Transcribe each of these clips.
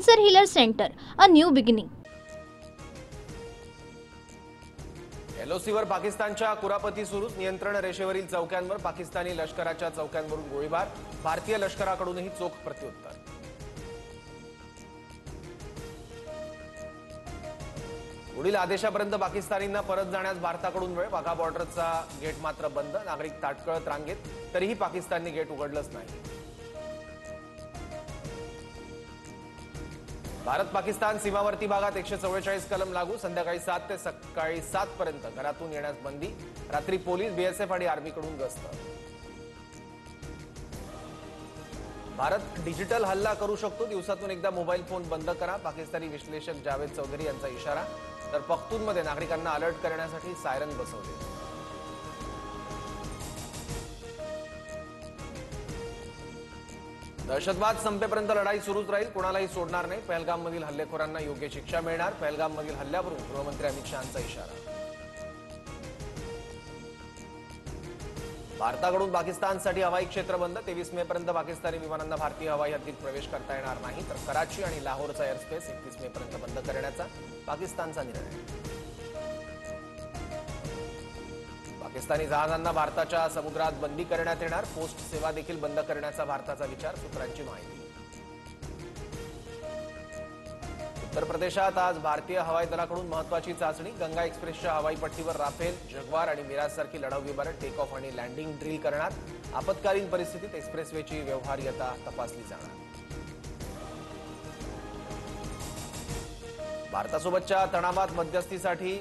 Cancer Healer Center, a new beginning. एलओसीवर पाकिस्तानच्या कुरापती सुरूच. नियंत्रण रेषेवरील चौक्यांवर पाकिस्तानी लष्कराच्या चौक्यांवरून गोळीबार. भारतीय लष्कराकडूनही चोख प्रत्युत्तर. पुढील आदेशापर्यंत पाकिस्तानींना परत जाण्यास भारताकडून वेळ. वाघा बॉर्डरचा गेट मात्र बंद. नागरिक ताटकळत रांगेत, तरीही पाकिस्तानने गेट उघडलंच नाही. भारत पाकिस्तान सीमावर्ती भागात 144 कलम लागू. संध्याकाळी 7 ते सकाळी 7 पर्यंत घरातून येण्यास बंदी. रात्री पोलीस, बीएसएफ आणि आर्मीकडून गस्त. भारत डिजिटल हल्ला करू शकतो. दिवसातून एकदा मोबाईल फोन बंद करा. पाकिस्तानी विश्लेषक जावेद चौधरी यांचा इशारा. तर पख्तूनमध्ये नागरिकांना अलर्ट करण्यासाठी सायरन बसवले. दहशतवाद संपेपर्यंत लढाई सुरूच राहील. कोणालाही सोडणार नाही. पहलगाममधील हल्लेखोरांना योग्य शिक्षा मिळणार. पहलगाममधील हल्ल्यावरून गृहमंत्री अमित शहांचा इशारा. भारताकडून पाकिस्तानसाठी हवाई क्षेत्र बंद. 23 मे पर्यंत पाकिस्तानी विमानांना भारतीय हवाई हद्दीत प्रवेश करता येणार नाही. तर कराची आणि लाहोरचा एअरस्पेस 31 मे पर्यंत बंद करण्याचा पाकिस्तानचा निर्णय. पाकिस्तानी जहाजांना भारताच्या समुद्रात बंदी करण्यात येणार. पोस्ट सेवा देखील बंद करण्याचा भारताचा विचार. सूत्रांची माहिती. उत्तर प्रदेशात आज भारतीय हवाई दलाकडून महत्वाची चाचणी. गंगा एक्सप्रेसच्या हवाई पट्टीवर राफेल, जगवार आणि मिराज सारखी लढाऊ विमानं टेक ऑफ आणि लँडिंग ड्रिल करणार. आपत्कालीन परिस्थितीत एक्सप्रेसवेची व्यवहार्यता तपासली जाणार. भारतासोबतच्या तणावात मध्यस्थीसाठी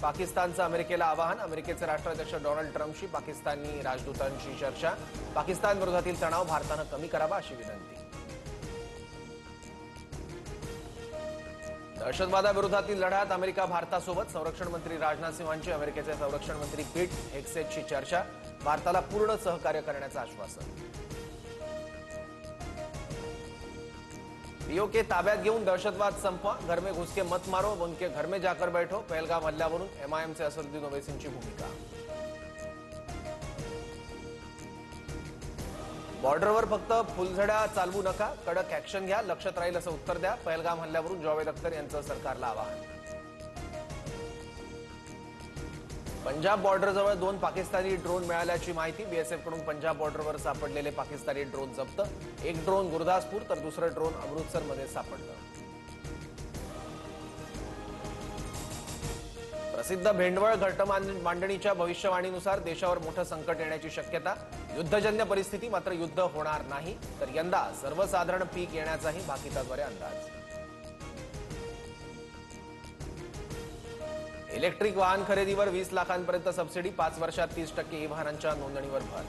पाकिस्तानचं अमेरिकेला आवाहन. अमेरिकेचे राष्ट्राध्यक्ष डोनाल्ड ट्रम्पशी पाकिस्तानी राजदूतांशी चर्चा. पाकिस्तान विरोधातील तणाव भारतानं कमी करावा अशी विनंती. दहशतवादाविरोधातील लढ्यात अमेरिका भारतासोबत. संरक्षण मंत्री राजनाथ सिंहांची अमेरिकेचे संरक्षण मंत्री पीट हेग्सेटशी चर्चा. भारताला पूर्ण सहकार्य करण्याचं आश्वासन. पीओके ताब्यात घेऊन दहशतवाद संपवा. घर में घुस के मत मारो, उनके घर में जाकर बैठो. पहलगाम हल्ल्यावरून एमआयएमचे असदुद्दीन ओवैसींची भूमिका. बॉर्डरवर फक्त फुलझड्या चालवू नका, कडक ऍक्शन घ्या. लक्षात राहील असं उत्तर द्या. पहलगाम हल्ल्यावरून जावेद अख्तर यांचं सरकारला आवाहन. पंजाब बॉर्डरजवळ 2 पाकिस्तानी ड्रोन मिळाल्याची माहिती. बीएसएफकडून पंजाब बॉर्डरवर सापडलेले पाकिस्तानी ड्रोन जप्त. एक ड्रोन गुरदासपूर तर दुसरं ड्रोन अमृतसरमध्ये सापडलं. प्रसिद्ध भेंडवळ घटमांडणीच्या भविष्यवाणीनुसार देशावर मोठं संकट येण्याची शक्यता. युद्धजन्य परिस्थिती, मात्र युद्ध होणार नाही. तर यंदा सर्वसाधारण पीक येण्याचाही भाकिताद्वारे अंदाज. इलेक्ट्रिक वाहन खरेदीवर 20 लाखांपर्यंत सबसिडी. 5 वर्षात 30% ई वाहनांच्या नोंदणीवर भर.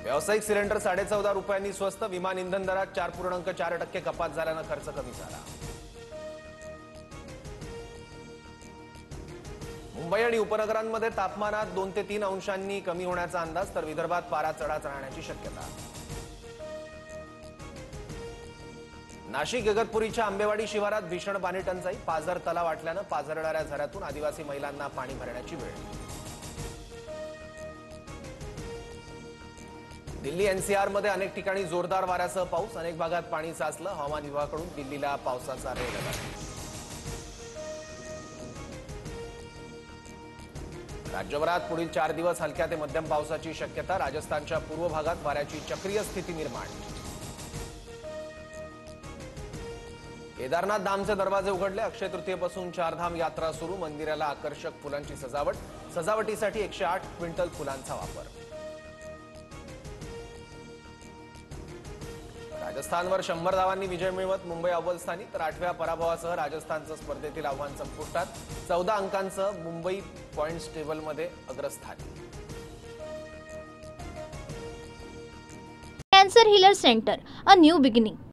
व्यावसायिक सिलेंडर 14.5 रुपयांनी स्वस्त. विमान इंधन दरात 4.4% कपात झाल्यानं खर्च कमी झाला. मुंबई आणि उपनगरांमध्ये तापमानात 2 ते 3 अंशांनी कमी होण्याचा अंदाज. तर विदर्भात पारा चढाच राहण्याची शक्यता. नाशिक इगतपुरीच्या आंबेवाडी शिवारात भीषण पाणी टंचाई. पाझर तलाव आटल्यानं पाझरणाऱ्या झऱ्यातून आदिवासी महिलांना पाणी भरण्याची वेळ. दिल्ली एनसीआरमध्ये अनेक ठिकाणी जोरदार वाऱ्यासह पाऊस. अनेक भागात पाणी साचलं. हवामान विभागाकडून दिल्लीला पावसाचा रेड अलर्ट. राज्यभरात पुढील 4 दिवस हलक्या ते मध्यम पावसाची शक्यता. राजस्थानच्या पूर्व भागात वाऱ्याची चक्रीय स्थिती निर्माण. केदारनाथ धामचे दरवाजे उघडले. अक्षय तृतीयेपासून 4 धाम यात्रा सुरू. मंदिराला आकर्षक फुलांची सजावट. सजावटीसाठी 108 क्विंटल फुलांचा वापर. राजस्थानवर 100 धावांनी विजय मिळवत मुंबई अव्वलस्थानी. तर 8व्या पराभवासह राजस्थानचं स्पर्धेतील आव्हान संपुष्टात. 14 अंकांसह मुंबई पॉइंट्स टेबलमध्ये अग्रस्थानी. Cancer Healer Center, a new beginning.